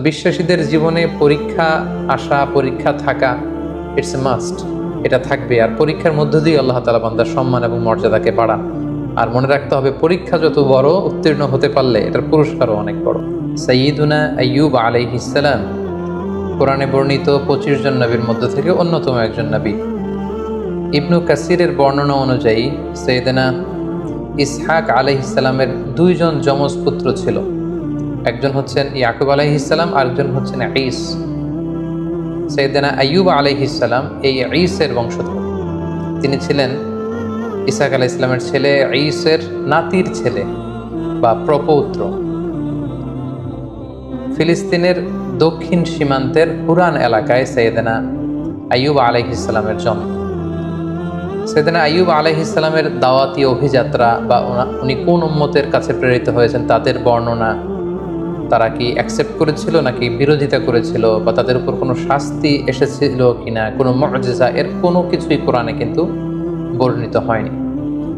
বিশ্বাসীদের জীবনে পরীক্ষা আসা, পরীক্ষা থাকা ইটস এ মাস্ট, এটা থাকবে। আর পরীক্ষার মধ্য দিয়ে আল্লাহ তাআলা বান্দার সম্মান এবং মর্যাদাকে বাড়ান। আর মনে রাখতে হবে, পরীক্ষা যত বড়, উত্তীর্ণ হতে পারলে এটার পুরস্কারও অনেক বড়। সাইয়্যিদুনা আইয়ুব আলাইহিস সালাম কোরআনে বর্ণিত 25 জন নবীর মধ্য থেকে অন্যতম একজন নবী। ইবনু কাসিরের বর্ণনা অনুযায়ী সাইয়েদনা ইসহাক আলাইহিস সালামের 2 জন যমজ পুত্র ছিল। একজন হচ্ছেন ইয়াকুব আলাইহিস সালাম, আরেকজন হচ্ছেন ঈস। সাইয়েদনা আইয়ুব আলাইহিস সালাম এই ঈসের বংশধর। তিনি ছিলেন ইসহাক আলাইহিস সালামের ছেলে, ঈসের নাতির ছেলে বা প্রপৌত্র। ফিলিস্তিনের দক্ষিণ সীমান্তের হুরান এলাকায় সাইয়েদনা আইয়ুব আলাইহিস সালামের জন্ম। সাইয়েদনা আইয়ুব আলাইহিস সালামের দাওয়াতি অভিযাত্রা বা উনি কোন উম্মতের কাছে প্রেরিত হয়েছেন তাদের বর্ণনা, তারা কি অ্যাকসেপ্ট করেছিল নাকি বিরোধিতা করেছিল, বা তাদের উপর কোনো শাস্তি এসেছিল কিনা, কোনো মুআজিজা, এর কোনো কিছুই কোরআনে কিন্তু বর্ণিত হয়নি।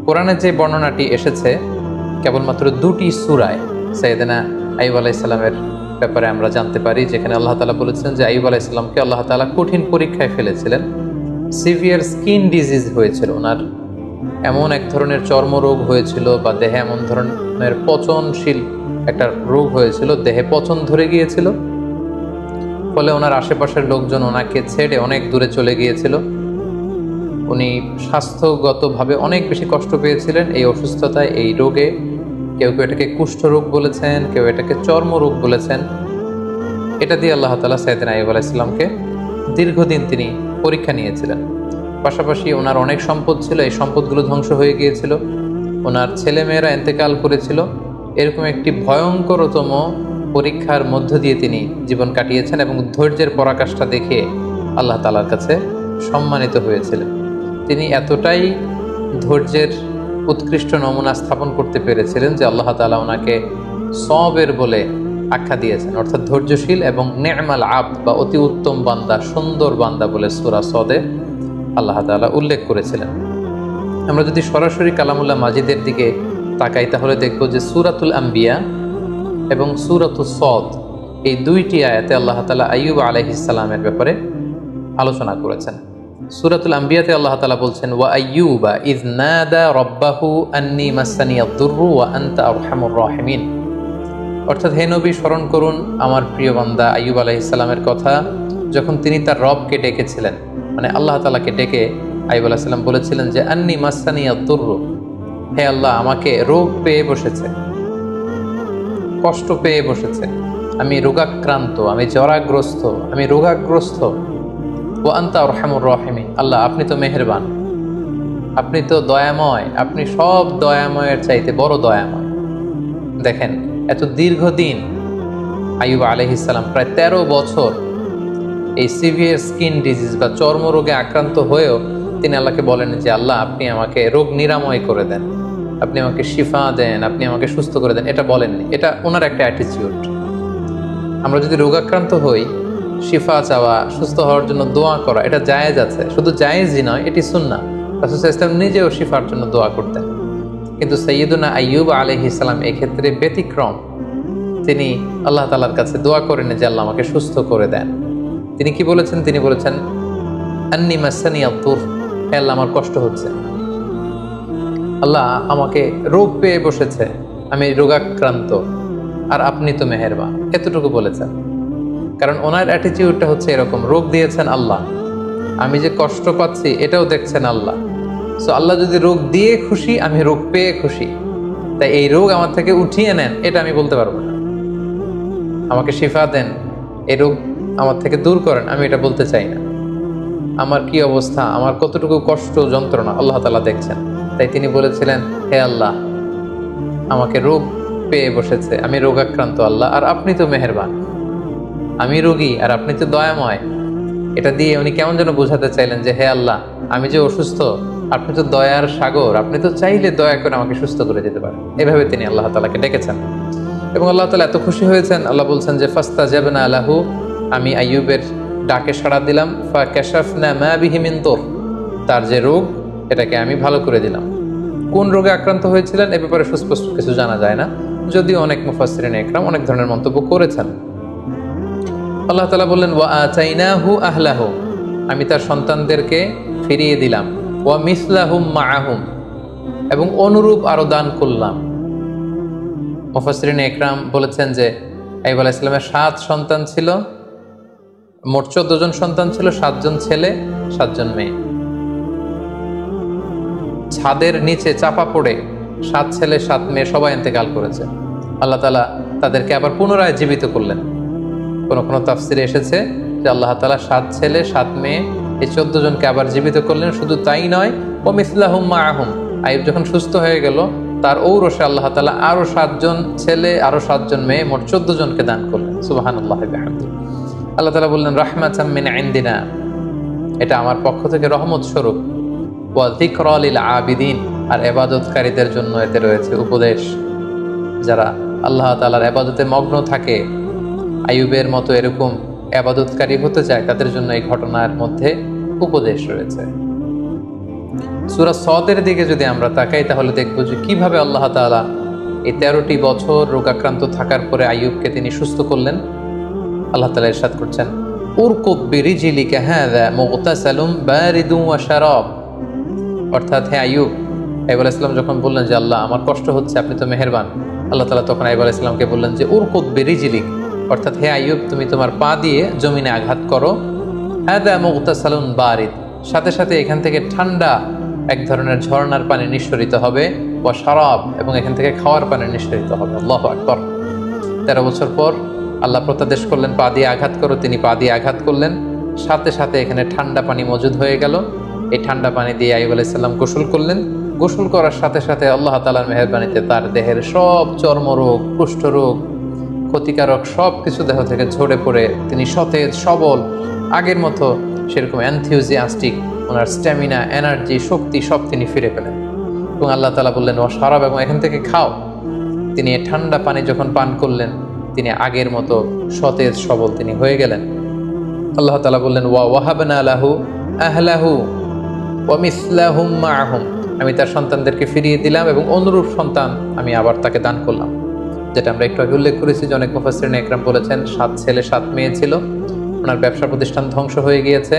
কোরআনে যে বর্ণনাটি এসেছে কেবলমাত্র 2টি সূরায় সাইয়েদনা আইয়ুব আলাইহিস সালামের ব্যাপারে আমরা জানতে পারি, যেখানে আল্লাহ তাআলা বলেছেন যে আইয়ুব আলাইহিস সালামকে আল্লাহ তাআলা কঠিন পরীক্ষায় ফেলেছিলেন। সিভিয়ার স্কিন ডিজিজ হয়েছিল, ওনার এমন এক ধরনের চর্মরোগ হয়েছিল বা দেহে এমন ধরনের পচনশীল একটা রোগ হয়েছিল, দেহে পচন ধরে গিয়েছিল। ফলে ওনার আশেপাশের লোকজন ওনাকে ছেড়ে অনেক দূরে চলে গিয়েছিল। উনি স্বাস্থ্যগতভাবে অনেক বেশি কষ্ট পেয়েছিলেন এই অসুস্থতায়, এই রোগে। কেউ কেউ এটাকে কুষ্ঠরোগ বলেছেন, কেউ এটাকে চর্মরোগ বলেছেন। এটা দিয়ে আল্লাহ তাআলা সাইয়েদনা আইয়ুব আলাইহিস সালামকে দীর্ঘদিন তিনি পরীক্ষা নিয়েছিলেন। পাশাপাশি ওনার অনেক সম্পদ ছিল, এই সম্পদগুলো ধ্বংস হয়ে গিয়েছিল। ওনার ছেলেমেয়েরা ইন্তেকাল করেছিল। এরকম একটি ভয়ঙ্করতম পরীক্ষার মধ্য দিয়ে তিনি জীবন কাটিয়েছেন এবং ধৈর্যের পরাকাষ্ঠা দেখে আল্লাহ তাআলার কাছে সম্মানিত হয়েছিলেন। তিনি এতটাই ধৈর্যের উৎকৃষ্ট নমুনা স্থাপন করতে পেরেছিলেন যে আল্লাহ তাআলা ওনাকে সবের বলে আখ্যা দিয়েছেন, অর্থাৎ ধৈর্যশীল এবং নে'মাল আবদ বা অতি উত্তম বান্দা, সুন্দর বান্দা বলে সূরা সদে আল্লাহ তাআলা উল্লেখ করেছিলেন। আমরা যদি সরাসরি কালামুল্লাহ মাজিদের দিকে তাকাই তাহলে দেখব যে সূরাতুল আম্বিয়া এবং সূরাতুস সদ, এই 2টি আয়াতে আল্লাহ তাআলা আইয়ুব আলাইহিস সালামের ব্যাপারে আলোচনা করেছেন। সূরাতুল আম্বিয়াতে আল্লাহ তাআলা বলছেন, ওয়া আইয়ুবা ইয নাদা রাব্বাহু আন্নী মাসসানিয়াদ দুররু ওয়া আনতা আরহামুর রাহিমিন। অর্থাৎ হে নবী, স্মরণ করুন আমার প্রিয় বান্দা আইয়ুব আলাইহিস সালামের কথা, যখন তিনি তার রবকে ডেকেছিলেন, মানে আল্লাহ তাআলাকে ডেকে আইয়ুব আলাইহিস সালাম বলেছিলেন যে আন্নী মাসসানিয়াদ দুররু, হে আল্লাহ, আমাকে রোগ পেয়ে বসেছে, কষ্ট পেয়ে বসেছে, আমি রোগাক্রান্ত, আমি জ্বরাগ্রস্ত, আমি রোগাগ্রস্ত। ওয়া আনতা আরহামুর রাহিমিন, আল্লাহ আপনি তো মেহেরবান, আপনি তো দয়াময়, আপনি সব দয়াময়ের চাইতে বড় দয়াময়। দেখেন, এত দীর্ঘদিন আইয়ুব আলাইহিস সালাম প্রায় 13 বছর এই সিভিয়ার স্কিন ডিজিজ বা চর্মরোগে আক্রান্ত হয়েও তিনি আল্লাহকে বলেন যে আল্লাহ আপনি আমাকে রোগ নিরাময় করে দেন, আপনি আমাকে শিফা দেন, আপনি আমাকে সুস্থ করে দেন। এটা বলেননি, এটা ওনার একটা অ্যাটিটিউড। আমরা যদি রোগাক্রান্ত হই, শিফা চাওয়া, সুস্থ হওয়ার জন্য দোয়া করা, এটা জায়েজ আছে। শুধু জায়েজই নয়, এটি সুন্নাহ। রাসূল সাল্লাল্লাহু আলাইহি ওয়াসাল্লাম নিজেও শিফার জন্য দোয়া করতেন। কিন্তু সাইয়্যিদুনা আইয়ুব আলাইহিস সালাম এক্ষেত্রে ব্যতিক্রম। তিনি আল্লাহ তাআলার কাছে দোয়া করেন যে আল্লাহ আমাকে সুস্থ করে দেন। তিনি কি বলেছেন? তিনি বলেছেন আন্নী মাসসানিয়াদ দুর, হে আল্লাহ আমার কষ্ট হচ্ছে, আল্লাহ আমাকে রোগ পেয়ে বসেছে, আমি রোগাক্রান্ত, আর আপনি তো মেহেরবান। এতটুকু বলেছেন। কারণ ওনার অ্যাটিটিউডটা হচ্ছে এরকম, রোগ দিয়েছেন আল্লাহ, আমি যে কষ্ট পাচ্ছি এটাও দেখছেন আল্লাহ। সো আল্লাহ যদি রোগ দিয়ে খুশি, আমি রোগ পেয়ে খুশি। তাই এই রোগ আমার থেকে উঠিয়ে নেন, এটা আমি বলতে পারবো না। আমাকে শিফা দেন, এই রোগ আমার থেকে দূর করেন, আমি এটা বলতে চাই না। আমার কি অবস্থা, আমার কতটুকু কষ্ট যন্ত্রণা আল্লাহ তাআলা দেখছেন। তাই তিনি বলেছিলেন, হে আল্লাহ আমাকে রোগ পেয়ে বসেছে, আমি রোগাক্রান্ত আল্লাহ, আর আপনি তো মেহেরবান, আমি রোগী আর আপনি তো দয়াময়। এটা দিয়ে উনি কেমন যেন বোঝাতে চাইলেন যে হে আল্লাহ, আমি যে অসুস্থ, আপনি তো দয়ার সাগর, আপনি তো চাইলে দয়া করে আমাকে সুস্থ করে দিতে পারেন। এভাবে তিনি আল্লাহ তাআলাকে ডেকেছেন এবং আল্লাহ তাআলা এত খুশি হয়েছেন। আল্লাহ বলছেন যে ফাস্তাজাবনা লাহু, আমি আইয়ুবের ডাকে সাড়া দিলাম। ফাকাশাফনা মা বিহি মিন দুর, তার যে রোগ এটাকে আমি ভালো করে দিলাম। কোন রোগে আক্রান্ত হয়েছিলেন এ ব্যাপারে সুস্পষ্ট কিছু জানা যায় না, যদিও অনেক মুফাসসিরিন ইকরাম অনেক ধরনের মন্তব্য করেছেন। আল্লাহ তাআলা বললেন ওয়া আতাইনাহু আহলাহু, আমি তার সন্তানদেরকে ফিরিয়ে দিলাম, ওয়া মিসলাহুম মাআহুম, এবং অনুরূপ আরো দান করলাম। মুফাসসিরিন ইকরাম বলেছেন যে আইয়ুব আলাইহিস সালামের 7 সন্তান ছিল, মোট 14 জন সন্তান ছিল, 7 জন ছেলে 7 জন মেয়ে। ছাদের নিচে চাপা পড়ে 7 ছেলে 7 মেয়ে সবাই ইন্তেকাল করেছে। আল্লাহ তাআলা তাদেরকে আবার পুনরায় জীবিত করলেন। কোন কোন তাফসিরে এসেছে যে আল্লাহ তাআলা 7 ছেলে 7 মেয়ে এই 14 জনকে আবার জীবিত করলেন। শুধু তাই নয়, ও মিসলাহুম মাআহুম, আইয়ুব যখন সুস্থ হয়ে গেল তার ঔরসে আল্লাহ তাআলা আরো 7 জন ছেলে আরো 7 জন মেয়ে মোট 14 জনকে দান করলেন। সুবহানাল্লাহি ওয়া বিহামদিহি। আল্লাহ তাআলা বললেন রাহমাতাম মিন ইনদিনা, এটা আমার পক্ষ থেকে রহমত স্বরূপ, ওয়া যিকরা লিল আবিদিন, আর ইবাদতকারীদের জন্য এতে রয়েছে উপদেশ। যারা আল্লাহ তাআলার ইবাদতে মগ্ন থাকে, আইয়ুবের মতো এরকম ইবাদতকারী হতে চায়, তাদের জন্য এই ঘটনার মধ্যে উপদেশ রয়েছে। সূরা সদের দিকে যদি আমরা তাকাই তাহলে দেখব যে কিভাবে আল্লাহ তাআলা এই 13টি বছর রোগাক্রান্ত থাকার পরে আইয়ুবকে তিনি সুস্থ করলেন। আল্লাহ তাআলা ইরশাদ করছেন উরকুব বিরিজলিকা হাযা মুগতাসালুম বারিদুন ওয়া শারাব, অর্থাৎ হে আইয়ুব, আইয়ুব আলাইহিস সালাম যখন বললেন যে আল্লাহ আমার কষ্ট হচ্ছে, আপনি তো মেহেরবান, আল্লাহ তাআলা তখন আইয়ুব আলাইহিস সালামকে বললেন যে উরকুব বিরিজলিক, অর্থাৎ হে আইয়ুব তুমি তোমার পা দিয়ে জমিনে আঘাত করো, হাযা মুগতাসালুন বারিদ, সাথে সাথে এখান থেকে ঠান্ডা এক ধরনের ঝর্ণার পানি নিঃসরিত হবে, ওয়া শারাব, এবং এখান থেকে খাওয়ার পানি নিঃসরিত হবে। আল্লাহু আকবার। 13 বছর পর আল্লাহ প্রত্যাদেশ করলেন পা দিয়ে আঘাত করো, তিনি পা দিয়ে আঘাত করলেন, সাথে সাথে এখানে ঠান্ডা পানি মজুদ হয়ে গেল। এই ঠান্ডা পানি দিয়ে আইয়ুব আলাইহিস সালাম গোসল করলেন। গোসল করার সাথে সাথে আল্লাহ তাআলার মেহেরবানিতে তার দেহের সব চর্মরোগ, কুষ্ঠরোগ, ক্ষতিকারক সব কিছু দেহ থেকে ঝরে পড়ে তিনি সতেজ সবল, আগের মতো সেরকম এনথিউজিয়াস্টিক, ওনার স্ট্যামিনা, এনার্জি, শক্তি সব তিনি ফিরে পেলেন। এবং আল্লাহ তাআলা বললেন ওয়া শারাব, এবং এখান থেকে খাও। তিনি ঠান্ডা পানি যখন পান করলেন তিনি আগের মতো সতেজ সবল তিনি হয়ে গেলেন। আল্লাহ তাআলা বললেন ওয়া ওয়াহাবনা লাহু আহলাহু ওয়া মিসলাহুম মাআহুম, আমি তার সন্তানদেরকে ফিরিয়ে দিলাম এবং অনুরূপ সন্তান আমি আবার তাকে দান করলাম। যেটা আমরা একটু আগে উল্লেখ করেছি যে অনেক মুফাসসিরিন ইকরাম বলেছেন 7 ছেলে 7 মেয়ে ছিল, ওনার ব্যবসা প্রতিষ্ঠান ধ্বংস হয়ে গিয়েছে,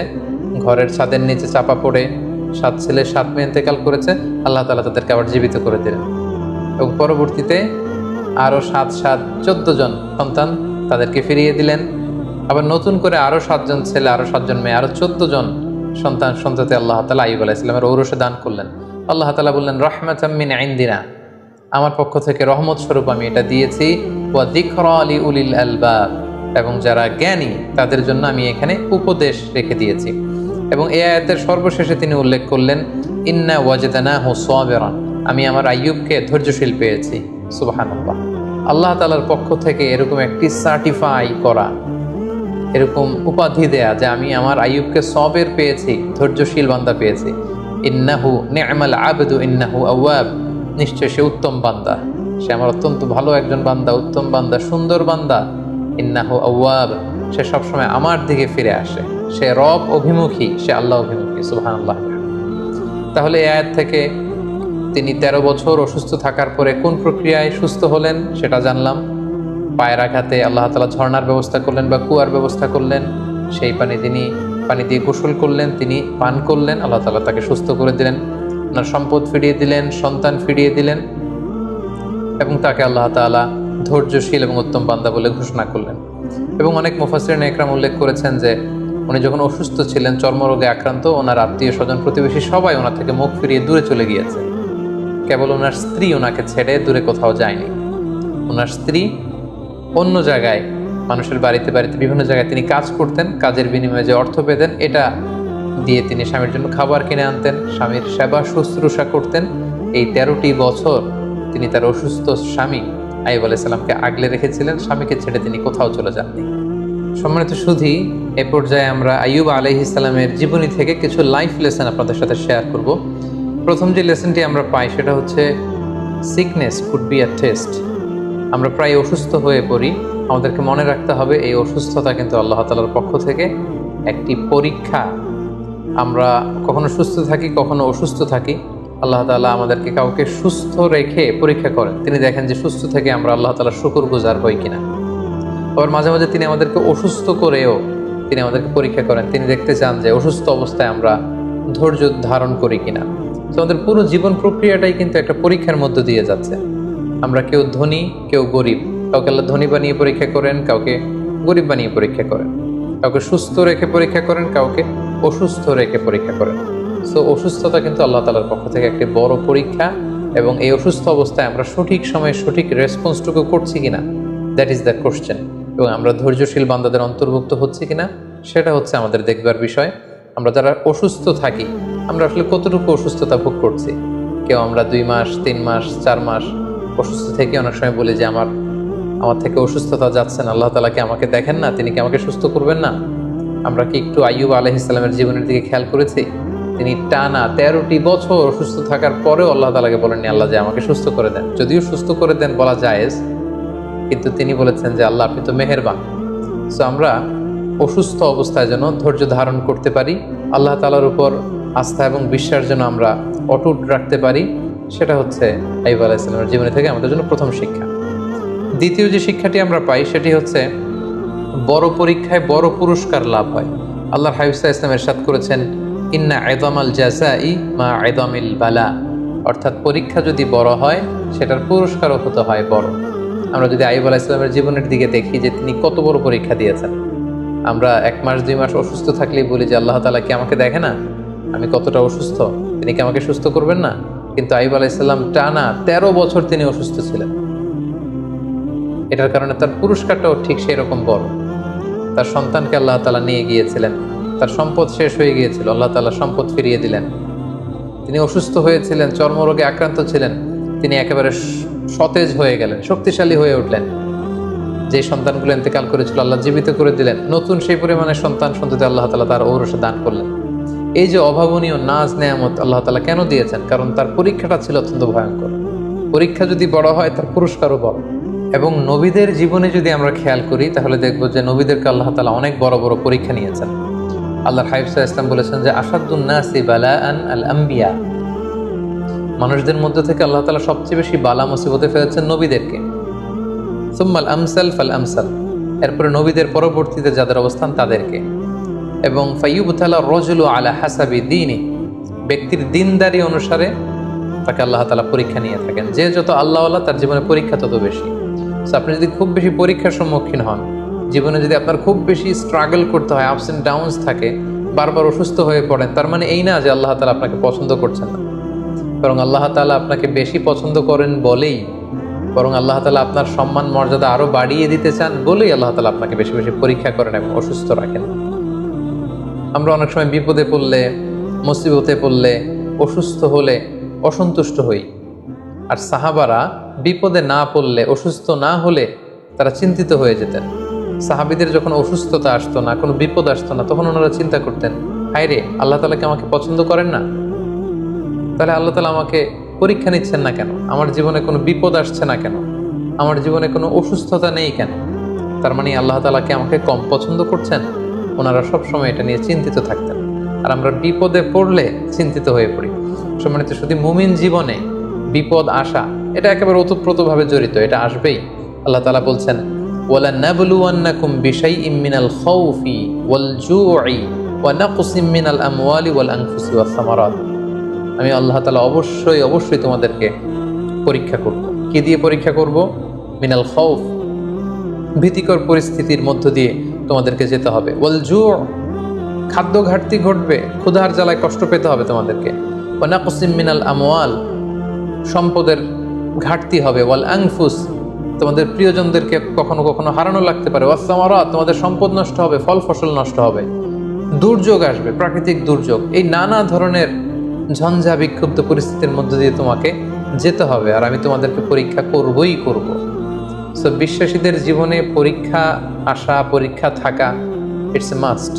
ঘরের ছাদের নিচে চাপা পড়ে 7 ছেলে 7 মেয়ে ইন্তেকাল করেছে, আল্লাহ তাআলা তাদেরকে আবার জীবিত করে দিলেন। এবং পরবর্তীতে আরো 7 14 জন সন্তান তাদেরকে ফিরিয়ে দিলেন। আবার নতুন করে আরো 7 জন ছেলে, আরো 7 জন মেয়ে, আরো 14 জন সন্তান সন্ততি আল্লাহ তাআলা আইয়ুব আলাইহিস সালামের ঔরসে দান করলেন। আল্লাহ তাআলা বললেন রাহমাতাম মিন ইনদিনা, আমার পক্ষ থেকে রহমত স্বরূপ আমি এটা দিয়েছি, ওয়া যিকরা লিউলিল আলবাব, এবং যারা জ্ঞানী তাদের জন্য আমি এখানে উপদেশ রেখে দিয়েছি। এবং এই আয়াতের সর্বশেষে তিনি উল্লেখ করলেন ইন্না ওয়াজদানাহু সাবিরান, আমি আমার আইয়ুবকে ধৈর্যশীল পেয়েছি। সুবহানাল্লাহ। আল্লাহ তাআলার পক্ষ থেকে এরকম একটি সার্টিফাই করা, এরকম উপাধি দেয়া যে আমি আমার আইয়ুবকে সবের পেয়েছি, ধৈর্যশীল বান্দা পেয়েছি। ইন্নাহু নি'মাল আবদু ইন্নাহু আওয়াব, নিশ্চয় সে উত্তম বান্দা, সে আমার অত্যন্ত ভালো একজন বান্দা, উত্তম বান্দা, সুন্দর বান্দা। ইন্নাহু আওয়াব, সে সবসময় আমার দিকে ফিরে আসে, সে রব অভিমুখী, সে আল্লাহ অভিমুখী। সুবহানাল্লাহ। তাহলে এই আয়াত থেকে তিনি 13 বছর অসুস্থ থাকার পরে কোন প্রক্রিয়ায় সুস্থ হলেন সেটা জানলাম। পায়ের আঘাতে আল্লাহ তাআলা ঝর্ণার ব্যবস্থা করলেন বা কুয়ার ব্যবস্থা করলেন, সেই পানি দিয়ে গোসল করলেন, তিনি পান করলেন, আল্লাহ তাআলা তাকে সুস্থ করে দিলেন, ওনার সম্পদ ফিরিয়ে দিলেন, সন্তান ফিরিয়ে দিলেন, এবং তাকে আল্লাহ তাআলা ধৈর্যশীল এবং উত্তম বান্দা বলে ঘোষণা করলেন। এবং অনেক মুফাসসিরিন ইকরাম উল্লেখ করেছেন যে উনি যখন অসুস্থ ছিলেন, চর্মরোগে আক্রান্ত, ওনার আত্মীয় স্বজন প্রতিবেশী সবাই ওনার থেকে মুখ ফিরিয়ে দূরে চলে গিয়েছে, কেবল ওনার স্ত্রী ওনাকে ছেড়ে দূরে কোথাও যায়নি। ওনার স্ত্রী অন্য জায়গায়, মানুষের বাড়িতে বিভিন্ন জায়গায় তিনি কাজ করতেন, কাজের বিনিময়ে যে অর্থ পেতেন এটা দিয়ে তিনি স্বামীর জন্য খাবার কিনে আনতেন, স্বামীর সেবা শুশ্রূষা করতেন। এই 13টি বছর তিনি তার অসুস্থ স্বামী আইয়ুব আলাইহিস সালামকে আগলে রেখেছিলেন, স্বামীকে ছেড়ে তিনি কোথাও চলে যাননি। সম্মানিত সুধী, এ পর্যায়ে আমরা আইয়ুব আলাইহিস সালামের জীবনী থেকে কিছু লাইফ লেসন আপনাদের সাথে শেয়ার করব। প্রথম যে লেসনটি আমরা পাই সেটা হচ্ছে sickness could be a test. আমরা প্রায় অসুস্থ হয়ে পড়ি, আমাদেরকে মনে রাখতে হবে এই অসুস্থতা কিন্তু আল্লাহ তাআলার পক্ষ থেকে একটি পরীক্ষা। আমরা কখনো সুস্থ থাকি, কখনো অসুস্থ থাকি। আল্লাহ তাআলা আমাদেরকে কাউকে সুস্থ রেখে পরীক্ষা করেন, তিনি দেখেন যে সুস্থ থেকে আমরা আল্লাহ তাআলার শুকরগুজার হই কিনা। আবার মাঝে মাঝে তিনি আমাদেরকে অসুস্থ করেও তিনি আমাদেরকে পরীক্ষা করেন। তিনি দেখতে চান যে অসুস্থ অবস্থায় আমরা ধৈর্য ধারণ করি কিনা। তো আমাদের পুরো জীবন প্রক্রিয়াটাই কিন্তু একটা পরীক্ষার মধ্য দিয়ে যাচ্ছে। আমরা কেউ ধনী, কেউ গরিব। কাউকে আল্লাহ ধনী বানিয়ে পরীক্ষা করেন, কাউকে গরিব বানিয়ে পরীক্ষা করেন, কাউকে সুস্থ রেখে পরীক্ষা করেন, কাউকে অসুস্থ রেখে পরীক্ষা করেন। সো অসুস্থতা কিন্তু আল্লাহ তাআলার পক্ষ থেকে একটি বড় পরীক্ষা, এবং এই অসুস্থ অবস্থায় আমরা সঠিক সময়ে সঠিক রেসপন্সটুকু করছি কিনা, দ্যাট ইজ দ্য কোশ্চেন। এবং আমরা ধৈর্যশীল বান্দাদের অন্তর্ভুক্ত হচ্ছি কিনা, সেটা হচ্ছে আমাদের দেখবার বিষয়। আমরা যারা অসুস্থ থাকি, আমরা আসলে কতটুকু অসুস্থতা ভোগ করছি। কেউ আমরা 2 মাস, 3 মাস, 4 মাস অসুস্থ থেকে অনেক সময় বলি যে আমার থেকে অসুস্থতা যাচ্ছে না, আল্লাহ তাআলা কি আমাকে দেখেন না, তিনি কি আমাকে সুস্থ করবেন না? আমরা কি একটু আইয়ুব আলাইহিস সালামের জীবনের দিকে খেয়াল করেছি? তিনি টানা 13টি বছর অসুস্থ থাকার পরেও আল্লাহ তাআলাকে বলেননি আল্লাহ যে আমাকে সুস্থ করে দেন। যদিও সুস্থ করে দেন বলা জায়েজ, কিন্তু তিনি বলেছেন যে আল্লাহ আপনি তো মেহেরবান। সো আমরা অসুস্থ অবস্থায় যেন ধৈর্য ধারণ করতে পারি, আল্লাহ তাআলার উপর আস্থা এবং বিশ্বাস যেন আমরা অটুট রাখতে পারি, সেটা হচ্ছে আইয়ুব আলাইহিস সালামের জীবনী থেকে আমাদের জন্য প্রথম শিক্ষা। দ্বিতীয় যে শিক্ষাটি আমরা পাই সেটি হচ্ছে বড় পরীক্ষায় বড় পুরস্কার লাভ হয়। আল্লাহর হাবিব সাল্লাল্লাহু আলাইহি ওয়াসাল্লাম ইরশাদ করেছেন, ইন্না ইযামাল জাযাই মা ইযামিল বালা। অর্থাৎ পরীক্ষা যদি বড় হয়, সেটার পুরস্কারও হতে হয় বড়। আমরা যদি আইয়ুব আলাইহিস সালামের জীবনের দিকে দেখি যে তিনি কত বড় পরীক্ষা দিয়েছেন। আমরা 1 মাস 2 মাস অসুস্থ থাকলেই বলি যে আল্লাহ তাআলা কি আমাকে দেখে না, আমি কতটা অসুস্থ, তিনি কি আমাকে সুস্থ করবেন না? কিন্তু আইয়ুব আলাইহিস সালাম টানা 13 বছর তিনি অসুস্থ ছিলেন। এটার কারণে তার পুরস্কারটাও ঠিক সেই রকম বড়। তার সন্তানকে আল্লাহ তাআলা নিয়ে গিয়েছিলেন, তার সম্পদ শেষ হয়ে গিয়েছিল, আল্লাহ তাআলা সম্পদ ফিরিয়ে দিলেন। তিনি অসুস্থ হয়েছিলেন, চর্মরোগে আক্রান্ত ছিলেন, তিনি একেবারে সতেজ হয়ে গেলেন, শক্তিশালী হয়ে উঠলেন। যে সন্তানগুলো ইন্তেকাল করেছিল আল্লাহ জীবিত করে দিলেন, নতুন সেই পরিমাণে সন্তান সন্ততি আল্লাহ তাআলা তার ঔরসে দান করলেন। এই যে অভাবনীয় নাজ নেয়ামত আল্লাহ তাআলা কেন দিয়েছেন? কারণ তার পরীক্ষাটা ছিল অত্যন্ত ভয়ঙ্কর। পরীক্ষা যদি বড় হয়, তার পুরস্কারও বড়। এবং নবীদের জীবনে যদি আমরা খেয়াল করি, তাহলে দেখব যে নবীদেরকে আল্লাহ তাআলা অনেক বড় বড় পরীক্ষা নিয়েছেন। আল্লাহর হাবিব সাল্লাল্লাহু আলাইহি ওয়াসাল্লাম বলেছেন যে আশাদ্দুন নাসি বালাআন আল আম্বিয়া। মানুষদের মধ্যে থেকে আল্লাহ তাআলা সবচেয়ে বেশি বালা মুসিবতে ফেলেছেন নবীদেরকে। সুম্মাল আমসাল ফাল আমসাল, এরপরে নবীদের পরবর্তীতে যাদের অবস্থান তাদেরকে। এবং ফাইয়ুবতালা রাজুলু আলা হাসাবি দীনি, ব্যক্তির দিনদারি অনুসারে তাকে আল্লাহ তাআলা পরীক্ষা নিয়ে থাকেন। যে যত আল্লাহওয়ালা তার জীবনে পরীক্ষা তত বেশি। সো আপনি যদি খুব বেশি পরীক্ষার সম্মুখীন হন, জীবনে যদি আপনার খুব বেশি স্ট্রাগল করতে হয়, আপস এন্ড ডাউনস থাকে, বারবার অসুস্থ হয়ে পড়েন, তার মানে এই না যে আল্লাহ তাআলা আপনাকে পছন্দ করছেন না। বরং আল্লাহ তাআলা আপনাকে বেশি পছন্দ করেন বলেই, বরং আল্লাহ তাআলা আপনার সম্মান মর্যাদা আরো বাড়িয়ে দিতে চান বলেই আল্লাহ তাআলা আপনাকে বেশি বেশি পরীক্ষা করেন এবং অসুস্থ রাখেন। আমরা অনেক সময় বিপদে পড়লে, মুসিবতে পড়লে, অসুস্থ হলে অসন্তুষ্ট হই। আর সাহাবারা বিপদে না পড়লে, অসুস্থ না হলে তারা চিন্তিত হয়ে যেতেন। সাহাবীদের যখন অসুস্থতা আসতো না, কোনো বিপদ আসতো না, তখন ওনারা চিন্তা করতেন, হায় রে, আল্লাহ তাআলা কি আমাকে পছন্দ করেন না? তাহলে আল্লাহ তাআলা আমাকে পরীক্ষা নিচ্ছেন না কেন? আমার জীবনে কোনো বিপদ আসছে না কেন? আমার জীবনে কোনো অসুস্থতা নেই কেন? তার মানে আল্লাহ তাআলা কি আমাকে কম পছন্দ করছেন? ওনারা সবসময় এটা নিয়ে চিন্তিত থাকতেন। আর আমরা বিপদে পড়লে চিন্তিত হয়ে পড়ি। সম্মানিত শুধু মুমিন জীবনে বিপদ আসা এটা একেবারে ওতপ্রোতভাবে জড়িত, এটা আসবেই। আল্লাহ তাআলা বলছেন, ওয়ালা নাবলুওয়ান্নাকুম বিশাইইম মিনাল খাউফি ওয়াল জুই ওয়া নাকসিম মিনাল আমওয়ালি ওয়াল আনফুসি ওয়াস সামারাত। আমি আল্লাহ তাআলা অবশ্যই অবশ্যই তোমাদেরকে পরীক্ষা করব। কি দিয়ে পরীক্ষা করব? মিনাল খাউফ, ভীতিকর পরিস্থিতির মধ্য দিয়ে তোমাদেরকে যেতে হবে। ওয়াল জু, খাদ্য ঘাটতি ঘটবে, ক্ষুধার জ্বালায় কষ্ট পেতে হবে তোমাদেরকে। ওয়া নাকসিম মিনাল আমওয়াল, সম্পদের ঘাটতি হবে। ওয়াল আনফুস, তোমাদের প্রিয়জনদেরকে কখনো কখনো হারানো লাগতে পারে। ওয়াস সামারাত, তোমাদের সম্পদ নষ্ট হবে, ফল ফসল নষ্ট হবে, দুর্যোগ আসবে, প্রাকৃতিক দুর্যোগ। এই নানা ধরনের ঝঞ্ঝা বিক্ষুব্ধ পরিস্থিতির মধ্য দিয়ে তোমাকে যেতে হবে, আর আমি তোমাদেরকে পরীক্ষা করবই করব। সো বিশ্বাসীদের জীবনে পরীক্ষা আসা, পরীক্ষা থাকা, ইটস এ মাস্ট,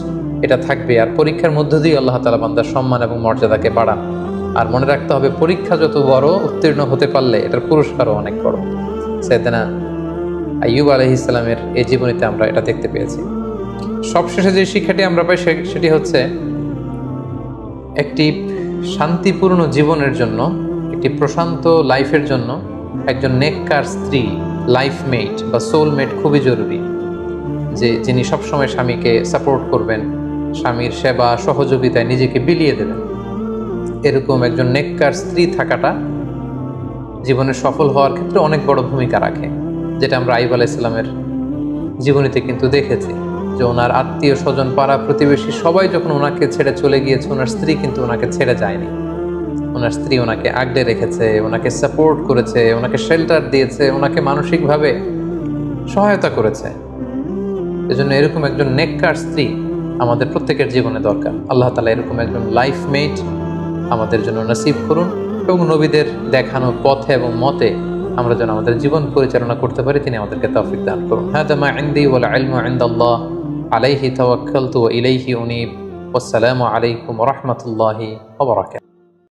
এটা থাকবে। আর পরীক্ষার মধ্য দিয়ে আল্লাহ তাআলা বান্দার সম্মান এবং মর্যাদাকে বাড়ান। আর মনে রাখতে হবে, পরীক্ষা যত বড়, উত্তীর্ণ হতে পারলে এটার পুরস্কারও অনেক বড়। সাইয়েদনা আইয়ুব আলাইহিস সালামের এই জীবনীতে আমরা এটা দেখতে পেয়েছি। সবশেষে যে শিক্ষাটি আমরা পাই সেটি হচ্ছে, একটি শান্তিপূর্ণ জীবনের জন্য, একটি প্রশান্ত লাইফের জন্য একজন নেককার স্ত্রী, লাইফমেট বা সোলমেট খুবই জরুরি। যে যিনি সবসময় স্বামীকে সাপোর্ট করবেন, স্বামীর সেবা সহযোগিতায় নিজেকে বিলিয়ে দেবেন। এরকম একজন নেককার স্ত্রী থাকাটা জীবনে সফল হওয়ার ক্ষেত্রে অনেক বড় ভূমিকা রাখে, যেটা আমরা আইয়ুব আলাইহিস সালামের জীবনীতে কিন্তু দেখেছি যে ওনার আত্মীয় স্বজন, পাড়া প্রতিবেশী সবাই যখন ওনাকে ছেড়ে চলে গিয়েছে, ওনার স্ত্রী কিন্তু ওনাকে ছেড়ে যায়নি। ওনার স্ত্রী ওনাকে আগলে রেখেছে, ওনাকে সাপোর্ট করেছে, ওনাকে শেল্টার দিয়েছে, ওনাকে মানসিকভাবে সহায়তা করেছে। এজন্য এরকম একজন নেককার স্ত্রী আমাদের প্রত্যেকের জীবনে দরকার। আল্লাহ তাআলা এরকম একজন লাইফ মেট আমাদের জন্য নসিব করুন এবং নবীদের দেখানো পথে এবং মতে আমরা যেন আমাদের জীবন পরিচালনা করতে পারি, তিনি আমাদেরকে তৌফিক দান করুন। হাদা মা ইনদি ওয়াল ইলমু ইনদাল্লাহ আলাইহি তাওয়াক্কালতু ওয়া ইলাইহি উনীব। ওয়াসসালামু আলাইকুম ওয়া রাহমাতুল্লাহি ওয়া বারাকাতুহু।